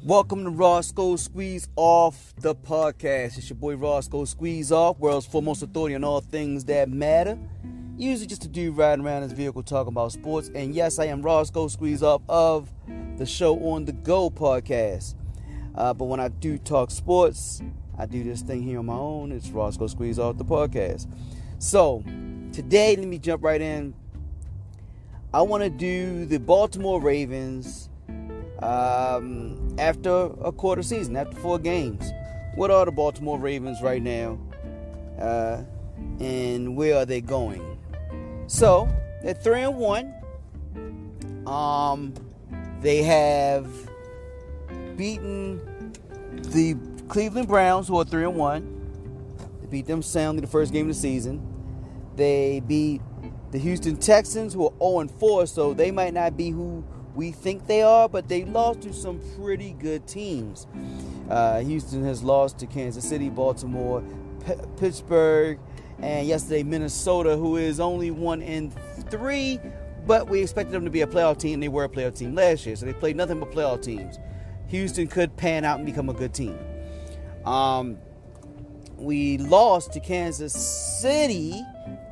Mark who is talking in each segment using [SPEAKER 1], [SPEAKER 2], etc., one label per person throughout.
[SPEAKER 1] Welcome to Roscoe Squeeze Off, the podcast. It's your boy Roscoe Squeeze Off, world's foremost authority on all things that matter. Usually just a dude riding around his vehicle talking about sports. And yes, I am Roscoe Squeeze Off of the Show on the Go podcast. But when I do talk sports, I do this thing here on my own. It's Roscoe Squeeze Off, the podcast. So today, let me jump right in. I want to do the Baltimore Ravens after a quarter season, after 4 games. What are the Baltimore Ravens right now? And where are they going? So, they're 3-1. They have beaten the Cleveland Browns, who are 3-1. They beat them soundly the first game of the season. They beat the Houston Texans, who are 0-4, so they might not be who we think they are, but they lost to some pretty good teams. Houston has lost to Kansas City, Baltimore, Pittsburgh, and yesterday Minnesota, who is only 1-3, but we expected them to be a playoff team. They were a playoff team last year, so they played nothing but playoff teams. Houston could pan out and become a good team. We lost to Kansas City.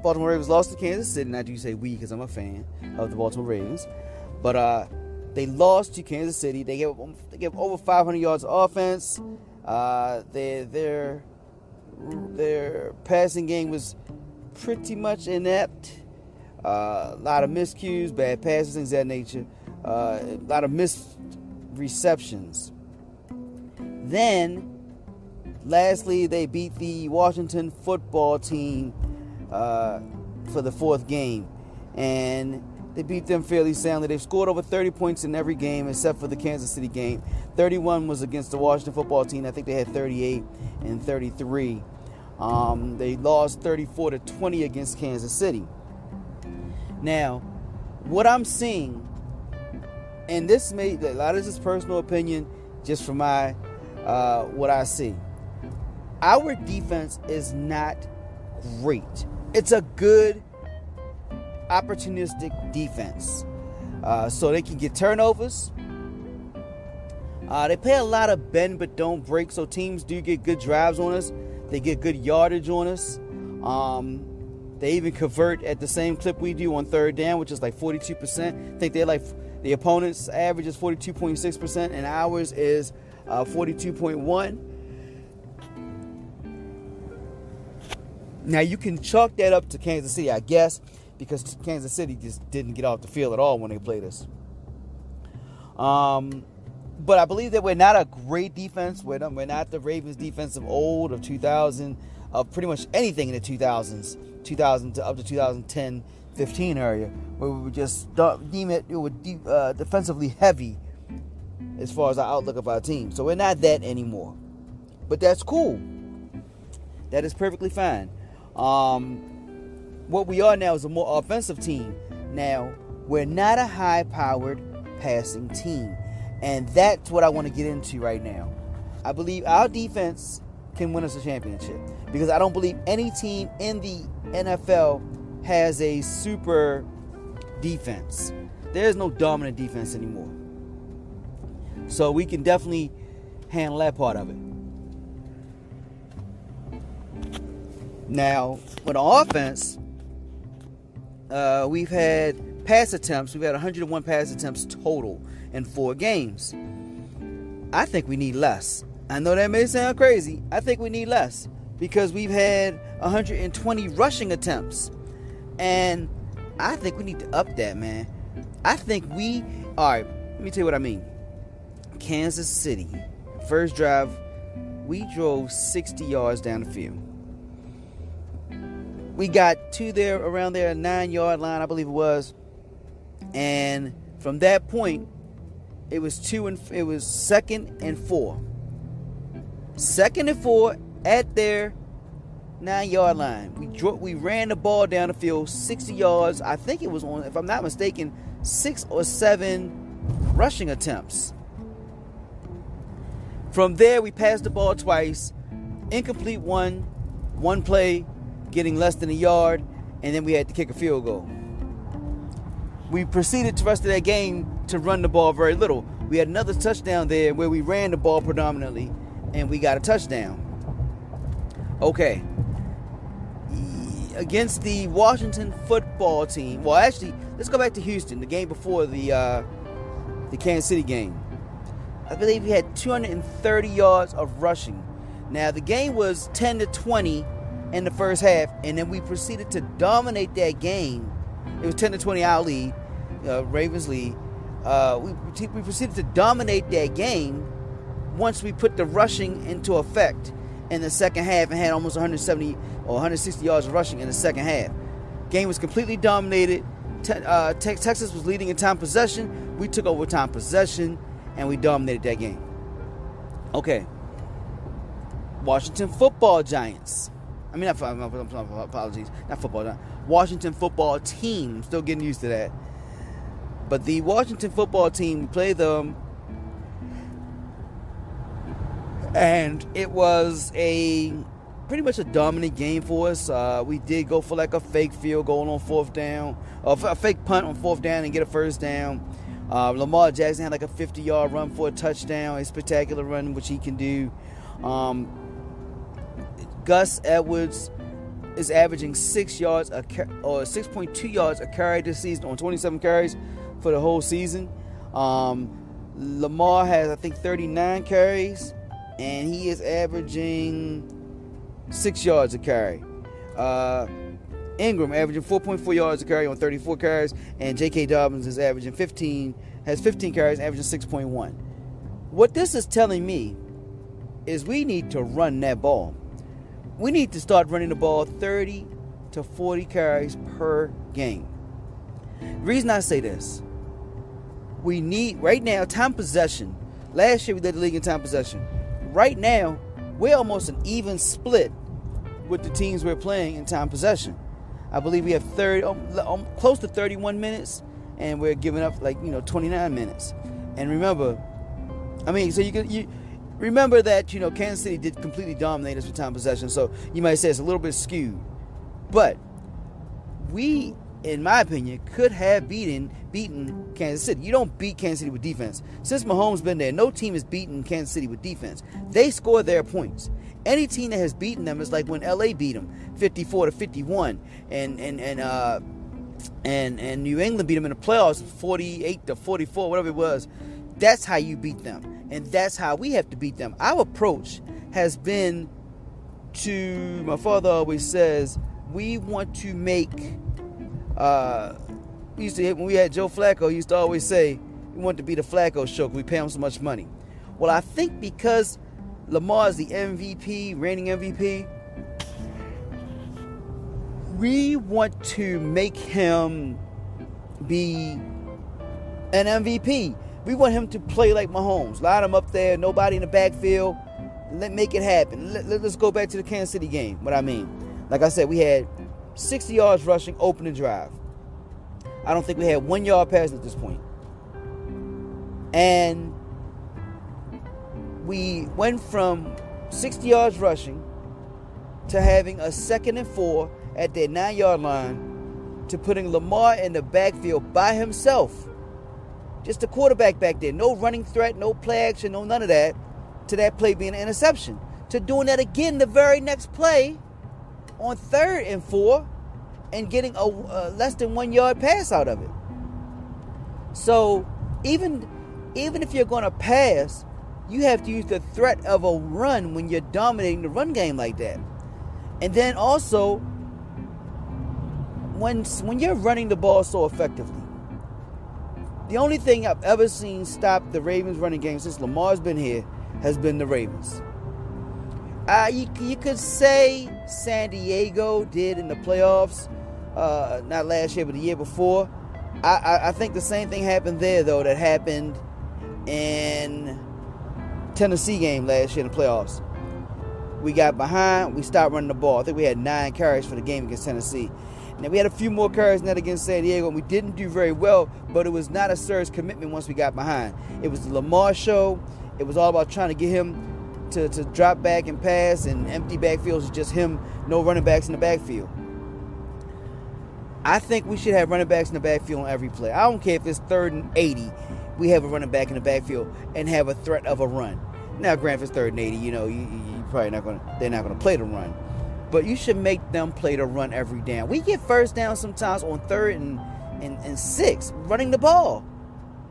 [SPEAKER 1] Baltimore Ravens lost to Kansas City. Not do you say we, because I'm a fan of the Baltimore Ravens. But they lost to Kansas City. They gave over 500 yards of offense. Their passing game was pretty much inept. A lot of miscues, bad passes, things of that nature. A lot of missed receptions. Then, lastly, they beat the Washington football team for the 4th game. And they beat them fairly soundly. They've scored over 30 points in every game except for the Kansas City game. 31 was against the Washington football team. I think they had 38 and 33. They lost 34-20 against Kansas City. Now, what I'm seeing, and this a lot of this is personal opinion, just from my what I see. Our defense is not great. It's a good opportunistic defense, so they can get turnovers. They play a lot of bend but don't break, so teams do get good drives on us. They get good yardage on us. They even convert at the same clip we do on third down, which is like 42%. I think they're like, the opponent's average is 42.6% and ours is 42.1%. Now you can chalk that up to Kansas City, I guess, because Kansas City just didn't get off the field at all when they played us. But I believe that we're not a great defense. We're not the Ravens defense of old, of 2000, of pretty much anything in the 2000s, 2000 to up to 2010, 15 area, where we would just deem it defensively heavy as far as our outlook of our team. So we're not that anymore. But that's cool. That is perfectly fine. What we are now is a more offensive team. Now, we're not a high-powered passing team. And that's what I want to get into right now. I believe our defense can win us a championship. Because I don't believe any team in the NFL has a super defense. There's no dominant defense anymore. So we can definitely handle that part of it. Now, with offense, we've had pass attempts. We've had 101 pass attempts total in 4 games. I think we need less. I know that may sound crazy. I think we need less because we've had 120 rushing attempts. And I think we need to up that, man. All right, let me tell you what I mean. Kansas City, first drive, we drove 60 yards down the field. We got to there, around there, 9-yard line, I believe it was. And from that point, it was 2nd and 4. 2nd and 4 at their 9-yard line. We ran the ball down the field 60 yards. I think it was on, if I'm not mistaken, 6 or 7 rushing attempts. From there, we passed the ball twice. Incomplete one play, getting less than a yard, and then we had to kick a field goal. We proceeded to the rest of that game to run the ball very little. We had another touchdown there where we ran the ball predominantly, and we got a touchdown. Okay. Against the Washington football team. Well, actually, let's go back to Houston, the game before the Kansas City game. I believe we had 230 yards of rushing. Now, the game was 10-20 in the first half, and then we proceeded to dominate that game. It was 10-20 our lead, Ravens lead. We proceeded to dominate that game once we put the rushing into effect in the second half and had almost 170 or 160 yards of rushing in the second half. Game was completely dominated. Texas was leading in time possession. We took over time possession, and we dominated that game. Okay. Washington football Giants. I mean, apologies. Not football Giants. Washington football team. I'm still getting used to that. But the Washington football team, we played them, and it was pretty much a dominant game for us. We did go for like a fake field goal on fourth down, or a fake punt on fourth down and get a first down. Lamar Jackson had like a 50-yard run for a touchdown, a spectacular run, which he can do. Gus Edwards is averaging 6 yards or 6.2 yards a carry this season on 27 carries for the whole season. Lamar has, I think, 39 carries, and he is averaging 6 yards a carry. Ingram averaging 4.4 yards a carry on 34 carries, and J.K. Dobbins is averaging 15 carries, averaging 6.1. What this is telling me is we need to run that ball. We need to start running the ball 30 to 40 carries per game. The reason I say this, we need, right now, time possession. Last year we led the league in time possession. Right now, we're almost an even split with the teams we're playing in time possession. I believe we have close to 31 minutes, and we're giving up 29 minutes. And remember, you remember that Kansas City did completely dominate us with time possession, so you might say it's a little bit skewed. But we, in my opinion, could have beaten Kansas City. You don't beat Kansas City with defense. Since Mahomes been there, no team has beaten Kansas City with defense. They score their points. Any team that has beaten them is like when LA beat them 54-51, and New England beat them in the playoffs 48-44, whatever it was. That's how you beat them. And that's how we have to beat them. Our approach has been to, my father always says, we want to make, when we had Joe Flacco, he used to always say, we want to be the Flacco show because we pay him so much money. Well, I think because Lamar is the MVP, reigning MVP, we want to make him be an MVP. We want him to play like Mahomes. Line him up there, nobody in the backfield. Make it happen. Let's go back to the Kansas City game. What I mean, like I said, we had 60 yards rushing, opening drive. I don't think we had 1 yard passing at this point. And we went from 60 yards rushing to having a 2nd and 4 at their 9-yard line to putting Lamar in the backfield by himself. Just the quarterback back there. No running threat, no play action, no none of that. To that play being an interception. To doing that again the very next play on 3rd and 4 and getting a less than 1 yard pass out of it. So even if you're going to pass, you have to use the threat of a run when you're dominating the run game like that. And then also, when you're running the ball so effectively, the only thing I've ever seen stop the Ravens running game since Lamar's been here has been the Ravens. You could say San Diego did in the playoffs, not last year but the year before. I think the same thing happened there though that happened in Tennessee game last year in the playoffs. We got behind, we stopped running the ball. I think we had 9 carries for the game against Tennessee. Now, we had a few more carries than that against San Diego, and we didn't do very well, but it was not a surge commitment once we got behind. It was the Lamar show. It was all about trying to get him to drop back and pass, and empty backfields is just him, no running backs in the backfield. I think we should have running backs in the backfield on every play. I don't care if it's 3rd and 80. we have a running back in the backfield and have a threat of a run. Now, granted, it's 3rd and 80. You probably they're not gonna play the run, but you should make them play the run every down. We get first down sometimes on 3rd and 6 running the ball.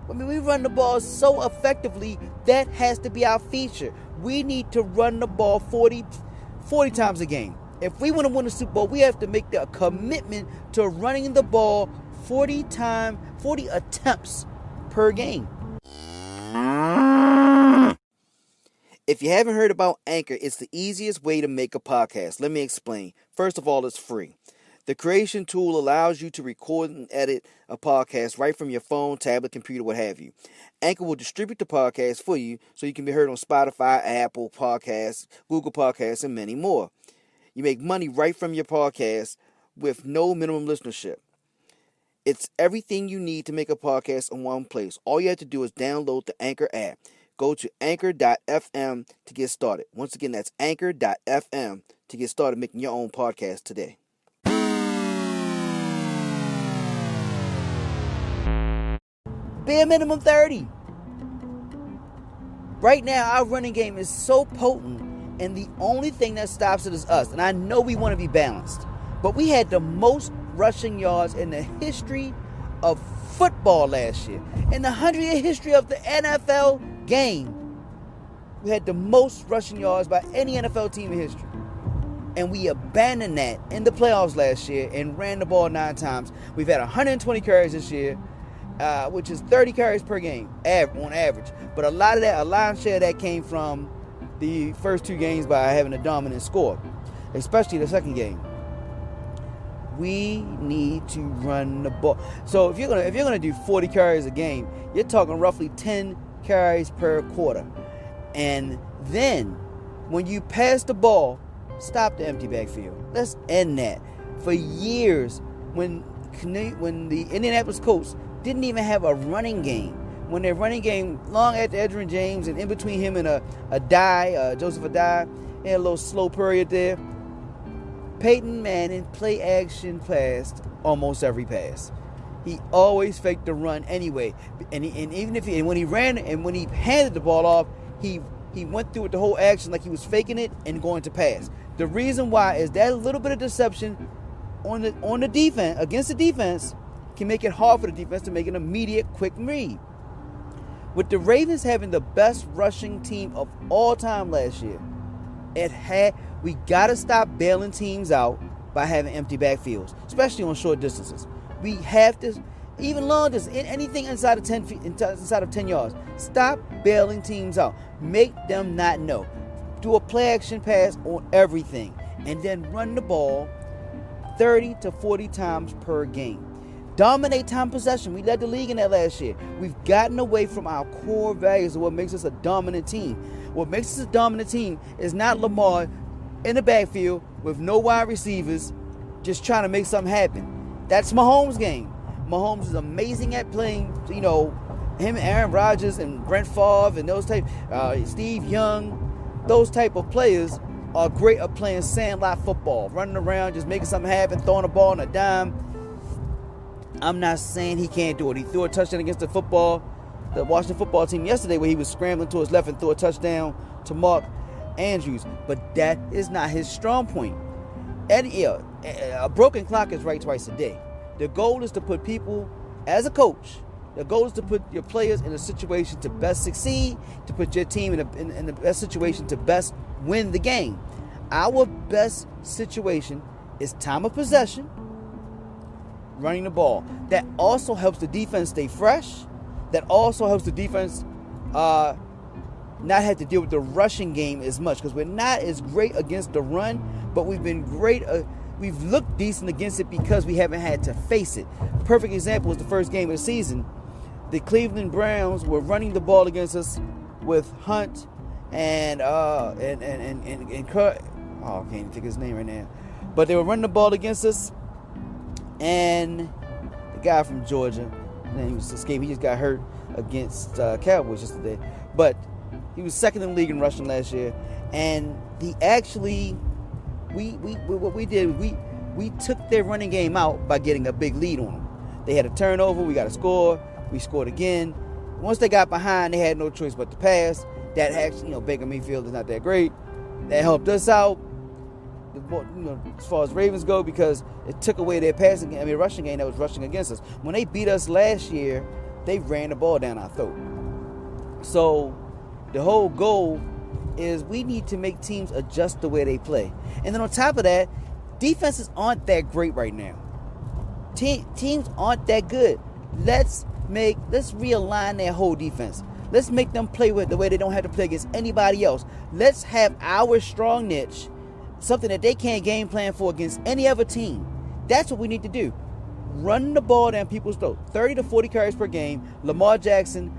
[SPEAKER 1] I mean, we run the ball so effectively. That has to be our feature. We need to run the ball 40 times a game. If we want to win the Super Bowl, we have to make the commitment to running the ball 40 attempts per game. If you haven't heard about Anchor, it's the easiest way to make a podcast. Let me explain. First of all, it's free. The creation tool allows you to record and edit a podcast right from your phone, tablet, computer, what have you. Anchor will distribute the podcast for you so you can be heard on Spotify, Apple Podcasts, Google Podcasts, and many more. You make money right from your podcast with no minimum listenership. It's everything you need to make a podcast in one place. All you have to do is download the Anchor app. Go to anchor.fm to get started. Once again, that's anchor.fm to get started making your own podcast today. Bare minimum 30. Right now, our running game is so potent, and the only thing that stops it is us. And I know we want to be balanced, but we had the most rushing yards in the history of football last year. In the 100-year history of the NFL game, we had the most rushing yards by any NFL team in history. And we abandoned that in the playoffs last year and ran the ball 9 times. We've had 120 carries this year, which is 30 carries per game on average. But a lion's share of that came from the first 2 games by having a dominant score, especially the second game. We need to run the ball. So if you're gonna do 40 carries a game, you're talking roughly 10 carries per quarter. And then when you pass the ball, stop the empty backfield. Let's end that. For years, when the Indianapolis Colts didn't even have a running game, when their running game, long after Edgerrin James and in between him and Joseph Adai, they had a little slow period there. Peyton Manning play action passed almost every pass. He always faked the run anyway, and when he handed the ball off, he went through it the whole action like he was faking it and going to pass. The reason why is that little bit of deception on the defense against the defense can make it hard for the defense to make an immediate quick read. With the Ravens having the best rushing team of all time last year, we gotta stop bailing teams out by having empty backfields, especially on short distances. We have to, even long distance, anything inside of 10 feet, inside of 10 yards. Stop bailing teams out. Make them not know. Do a play action pass on everything, and then run the ball 30 to 40 times per game. Dominate time possession. We led the league in that last year. We've gotten away from our core values of what makes us a dominant team. What makes us a dominant team is not Lamar in the backfield with no wide receivers just trying to make something happen. That's Mahomes' game. Mahomes is amazing at playing, him and Aaron Rodgers and Brent Favre and those type, Steve Young, those type of players are great at playing sandlot football, running around, just making something happen, throwing a ball on a dime. I'm not saying he can't do it. He threw a touchdown against the Washington football team yesterday where he was scrambling to his left and threw a touchdown to Mark Andrews. But that is not his strong point. A broken clock is right twice a day. The goal is to put people, as a coach, the goal is to put your players in a situation to best succeed, to put your team in the best situation to best win the game. Our best situation is time of possession, running the ball. That also helps the defense stay fresh. That also helps the defense not have to deal with the rushing game as much, because we're not as great against the run, but we've been great. We've looked decent against it because we haven't had to face it. Perfect example is the first game of the season. The Cleveland Browns were running the ball against us with Hunt and Kurt. Oh, I can't even think of his name right now. But they were running the ball against us, and the guy from Georgia, and he was escaping. He just got hurt against Cowboys yesterday, but he was second in the league in rushing last year. And he actually, what we did, we took their running game out by getting a big lead on them. They had a turnover. We got a score. We scored again. once they got behind, they had no choice but to pass. That actually, Baker Mayfield is not that great. That helped us out, as far as Ravens go, because it took away their rushing game that was rushing against us. When they beat us last year, they ran the ball down our throat. So the whole goal is we need to make teams adjust the way they play. And then on top of that, defenses aren't that great right now. Teams aren't that good. Let's realign their whole defense. Let's make them play with the way they don't have to play against anybody else. Let's have our strong niche, something that they can't game plan for against any other team. That's what we need to do. Run the ball down people's throat. 30 to 40 carries per game. Lamar Jackson,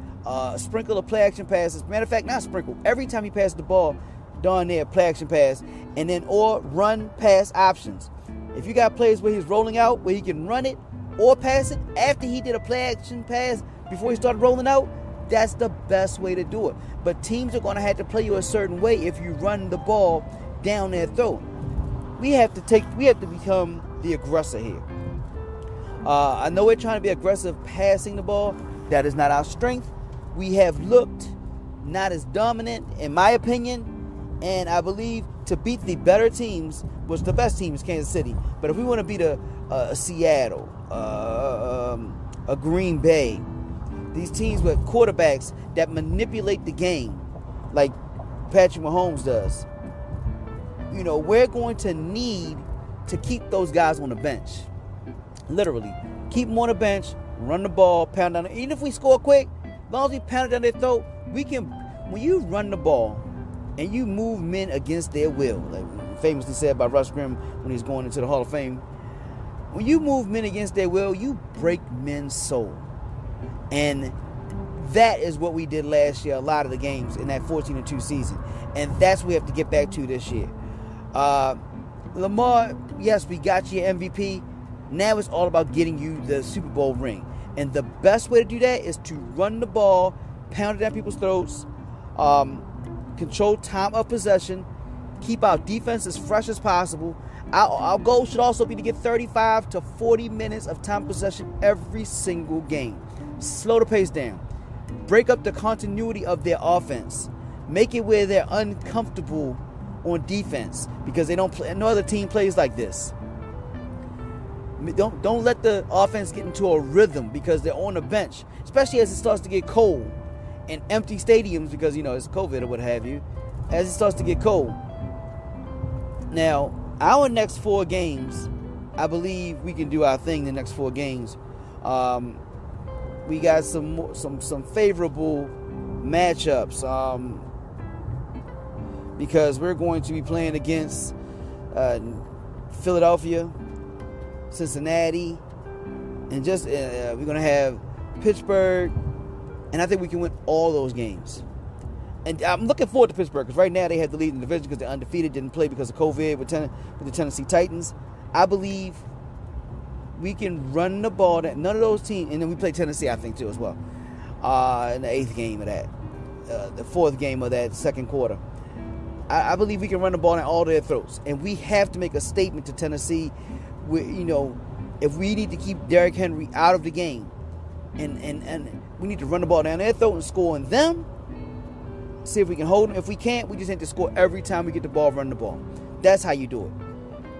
[SPEAKER 1] sprinkle of play action passes. Matter of fact, not sprinkle. Every time he passes the ball, darn near play action pass, and then or run pass options. If you got plays where he's rolling out, where he can run it or pass it after he did a play action pass before he started rolling out, that's the best way to do it. But teams are going to have to play you a certain way if you run the ball down their throat. We have to become the aggressor here. I know we're trying to be aggressive passing the ball. That is not our strength. We have looked not as dominant, in my opinion, and I believe to beat the better teams was the best team is Kansas City. But if we want to beat a Seattle, a Green Bay, these teams with quarterbacks that manipulate the game like Patrick Mahomes does, we're going to need to keep those guys on the bench. Literally. Keep them on the bench, run the ball, pound down. Even if we score quick, as long as we pound it down their throat, we can. When you run the ball and you move men against their will, like famously said by Russ Grimm when he's going into the Hall of Fame, when you move men against their will, you break men's soul. And that is what we did last year, a lot of the games in that 14-2 season. And that's what we have to get back to this year. Lamar, yes, we got you your MVP. Now it's all about getting you the Super Bowl ring. And the best way to do that is to run the ball, pound it down people's throats, control time of possession, keep our defense as fresh as possible. Our goal should also be to get 35 to 40 minutes of time possession every single game. Slow the pace down. Break up the continuity of their offense. Make it where they're uncomfortable on defense because they don't play. No other team plays like this. Don't let the offense get into a rhythm because they're on the bench, especially as it starts to get cold and empty stadiums because it's COVID or what have you. As it starts to get cold. Now, our next 4 games, I believe we can do our thing the next 4 games. We got some favorable matchups because we're going to be playing against Philadelphia, Cincinnati, and we're going to have Pittsburgh, and I think we can win all those games. And I'm looking forward to Pittsburgh because right now they have the lead in the division because they're undefeated, didn't play because of COVID with the Tennessee Titans. I believe we can run the ball. That none of those teams, and then we play Tennessee, I think, too, as well, in the 8th game of that, the 4th game of that second quarter. I believe we can run the ball in all their throats, and we have to make a statement to Tennessee. If we need to keep Derrick Henry out of the game, and we need to run the ball down their throat and score on them. See if we can hold them. If we can't, we just need to score every time we get the ball, run the ball. That's how you do it.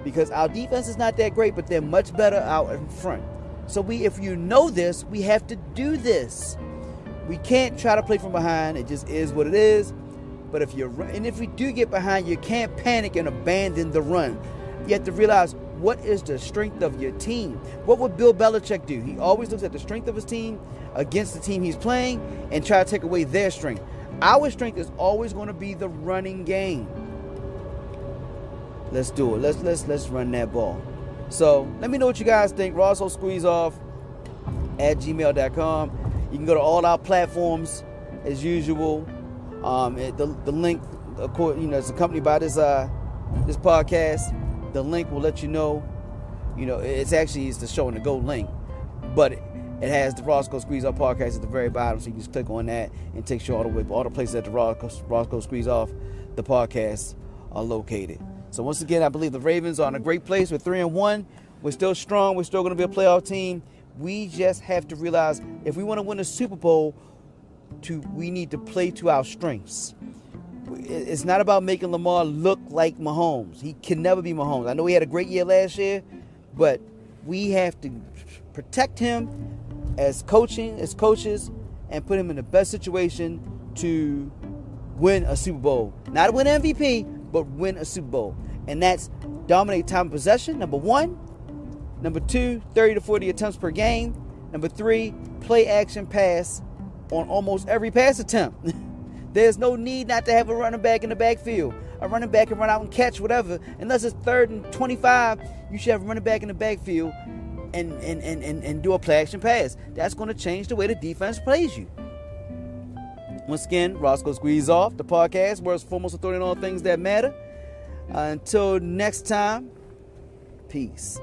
[SPEAKER 1] Because our defense is not that great, but they're much better out in front. So if you know this, we have to do this. We can't try to play from behind. It just is what it is. But if we do get behind, you can't panic and abandon the run. You have to realize what is the strength of your team. What would Bill Belichick do? He always looks at the strength of his team against the team he's playing and try to take away their strength. Our strength is always going to be the running game. Let's do it. Let's run that ball. So let me know what you guys think. RossOSqueezeOff@gmail.com. You can go to all our platforms as usual. The link, of course, it's accompanied by this podcast. The link will let you know. It's the show and the go link, but it has the Roscoe Squeeze Off podcast at the very bottom, so you can just click on that and it takes you all the places that the Roscoe Squeeze Off the podcast are located. So once again, I believe the Ravens are in a great place. We're 3-1. We're still strong. We're still going to be a playoff team. We just have to realize if we want to win a Super Bowl, need to play to our strengths. It's not about making Lamar look like Mahomes. He can never be Mahomes. I know he had a great year last year, but we have to protect him as coaches, and put him in the best situation to win a Super Bowl. Not win MVP, but win a Super Bowl. And that's dominate time of possession, number 1. Number 2, 30 to 40 attempts per game. Number 3, play action pass on almost every pass attempt. There's no need not to have a running back in the backfield. A running back can run out and catch whatever. Unless it's 3rd and 25, you should have a running back in the backfield and do a play action pass. That's going to change the way the defense plays you. Once again, Roscoe Squeeze Off, the podcast, world's foremost authority on all things that matter. Until next time, peace.